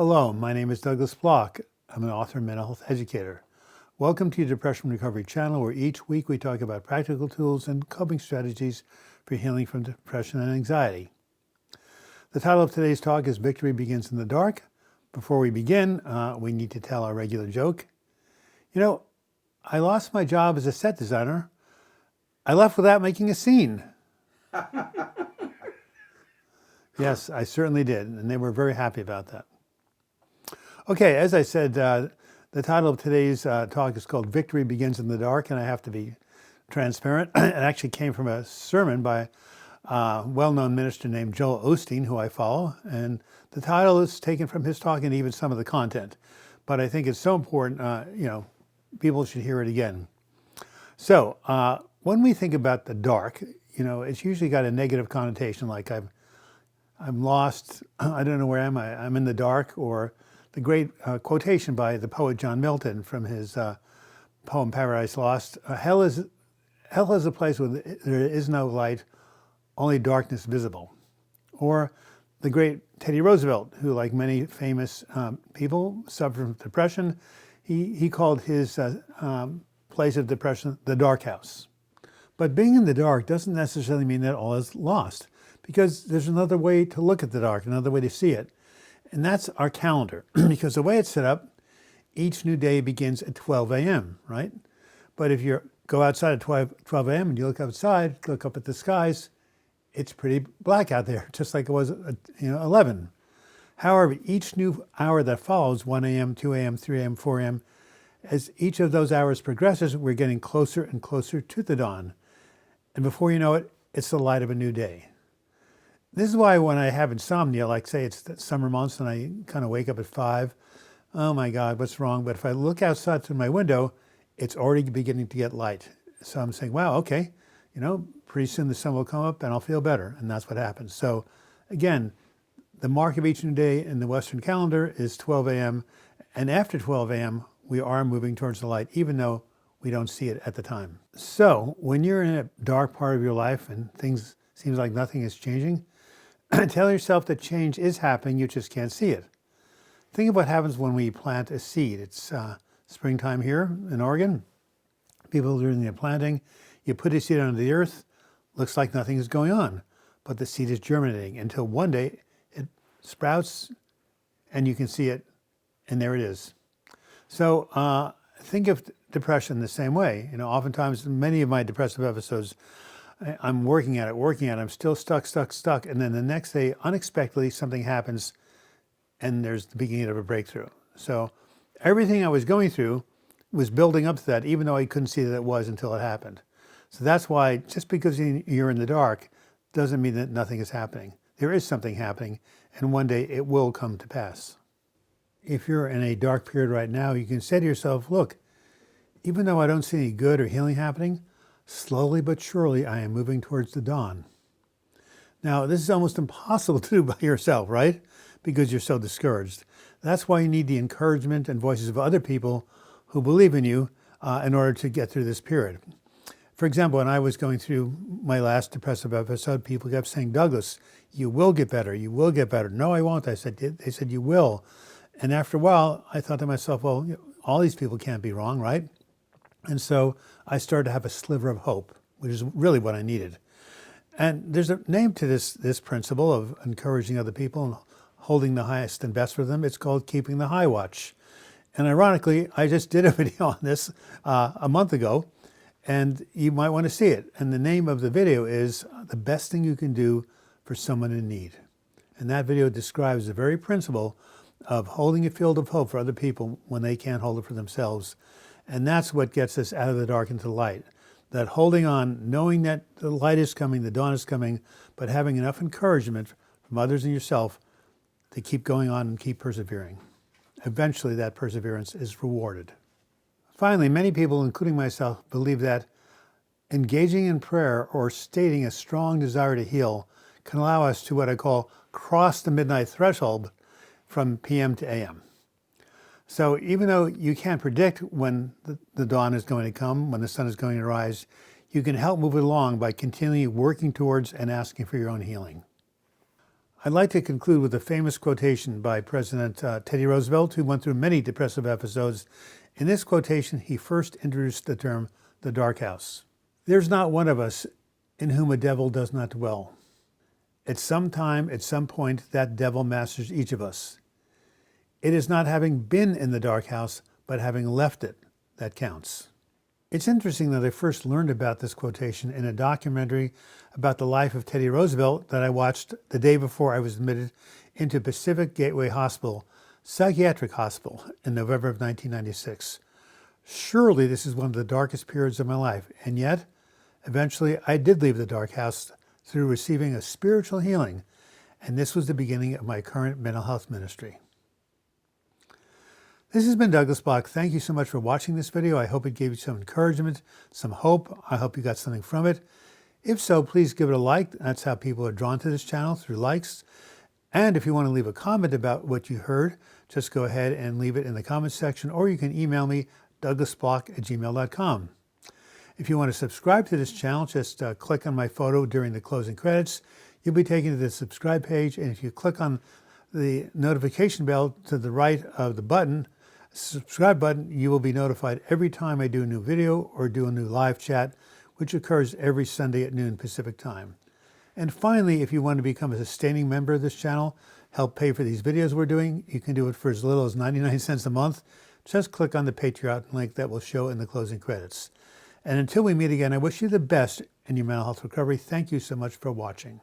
Hello, my name is Douglas Bloch. I'm an author and mental health educator. Welcome to your Depression Recovery channel, where each week we talk about practical tools and coping strategies for healing from depression and anxiety. The title of today's talk is Victory Begins in the Dark. Before we begin, we need to tell our regular joke. You know, I lost my job as a set designer. I left without making a scene. Yes, I certainly did, and they were very happy about that. Okay, as I said, the title of today's talk is called Victory Begins in the Dark, and I have to be transparent. It actually came from a sermon by a well-known minister named Joel Osteen, who I follow, and the title is taken from his talk and even some of the content. But I think it's so important, people should hear it again. So when we think about the dark, it's usually got a negative connotation, like I'm lost, I don't know where am I, I'm in the dark, or the great quotation by the poet John Milton from his poem Paradise Lost, hell is a place where there is no light, only darkness visible. Or the great Teddy Roosevelt, who, like many famous people, suffered from depression, he called his place of depression the dark house. But being in the dark doesn't necessarily mean that all is lost, because there's another way to look at the dark, another way to see it. And that's our calendar, because the way it's set up, each new day begins at 12 a.m., right? But if you go outside at 12 a.m. and you look outside, look up at the skies, it's pretty black out there, just like it was at 11. However, each new hour that follows, 1 a.m., 2 a.m., 3 a.m., 4 a.m., as each of those hours progresses, we're getting closer and closer to the dawn. And before you know it, it's the light of a new day. This is why when I have insomnia, like say it's the summer months and I kind of wake up at 5, oh my God, what's wrong? But if I look outside through my window, it's already beginning to get light. So I'm saying, wow, okay, pretty soon the sun will come up and I'll feel better. And that's what happens. So again, the mark of each new day in the Western calendar is 12 a.m. And after 12 a.m., we are moving towards the light, even though we don't see it at the time. So when you're in a dark part of your life and things seems like nothing is changing, tell yourself that change is happening, you just can't see it. Think of what happens when we plant a seed. It's springtime here in Oregon. People are doing the planting. You put a seed under the earth, looks like nothing is going on, but the seed is germinating until one day it sprouts and you can see it, and there it is. So think of depression the same way. Oftentimes, many of my depressive episodes, I'm working at it, I'm still stuck. And then the next day, unexpectedly, something happens and there's the beginning of a breakthrough. So everything I was going through was building up to that, even though I couldn't see that it was until it happened. So that's why just because you're in the dark doesn't mean that nothing is happening. There is something happening, and one day it will come to pass. If you're in a dark period right now, you can say to yourself, look, even though I don't see any good or healing happening, slowly but surely, I am moving towards the dawn. Now, this is almost impossible to do by yourself, right? Because you're so discouraged. That's why you need the encouragement and voices of other people who believe in you in order to get through this period. For example, when I was going through my last depressive episode, people kept saying, Douglas, you will get better. You will get better. No, I won't. They said, you will. And after a while, I thought to myself, well, all these people can't be wrong, right? And so I started to have a sliver of hope, which is really what I needed. And there's a name to this principle of encouraging other people and holding the highest and best for them. It's called keeping the high watch. And ironically, I just did a video on this a month ago, and you might want to see it. And the name of the video is The Best Thing You Can Do for Someone in Need. And that video describes the very principle of holding a field of hope for other people when they can't hold it for themselves. And that's what gets us out of the dark into the light. That holding on, knowing that the light is coming, the dawn is coming, but having enough encouragement from others and yourself to keep going on and keep persevering. Eventually, that perseverance is rewarded. Finally, many people, including myself, believe that engaging in prayer or stating a strong desire to heal can allow us to what I call cross the midnight threshold from PM to AM. So even though you can't predict when the dawn is going to come, when the sun is going to rise, you can help move it along by continually working towards and asking for your own healing. I'd like to conclude with a famous quotation by President Teddy Roosevelt, who went through many depressive episodes. In this quotation, he first introduced the term the dark house. There's not one of us in whom a devil does not dwell. At some time, at some point, that devil masters each of us. It is not having been in the dark house, but having left it that counts. It's interesting that I first learned about this quotation in a documentary about the life of Teddy Roosevelt that I watched the day before I was admitted into Pacific Gateway Hospital, psychiatric hospital, in November of 1996. Surely this is one of the darkest periods of my life, and yet, eventually I did leave the dark house through receiving a spiritual healing, and this was the beginning of my current mental health ministry. This has been Douglas Bloch. Thank you so much for watching this video. I hope it gave you some encouragement, some hope. I hope you got something from it. If so, please give it a like. That's how people are drawn to this channel, through likes. And if you want to leave a comment about what you heard, just go ahead and leave it in the comments section, or you can email me, douglasbloch@gmail.com. If you want to subscribe to this channel, just click on my photo during the closing credits. You'll be taken to the subscribe page, and if you click on the notification bell to the right of the button, subscribe button, you will be notified every time I do a new video or do a new live chat, which occurs every Sunday at noon Pacific time. And finally, if you want to become a sustaining member of this channel, help pay for these videos we're doing, you can do it for as little as 99 cents a month. Just click on the Patreon link that will show in the closing credits. And until we meet again, I wish you the best in your mental health recovery. Thank you so much for watching.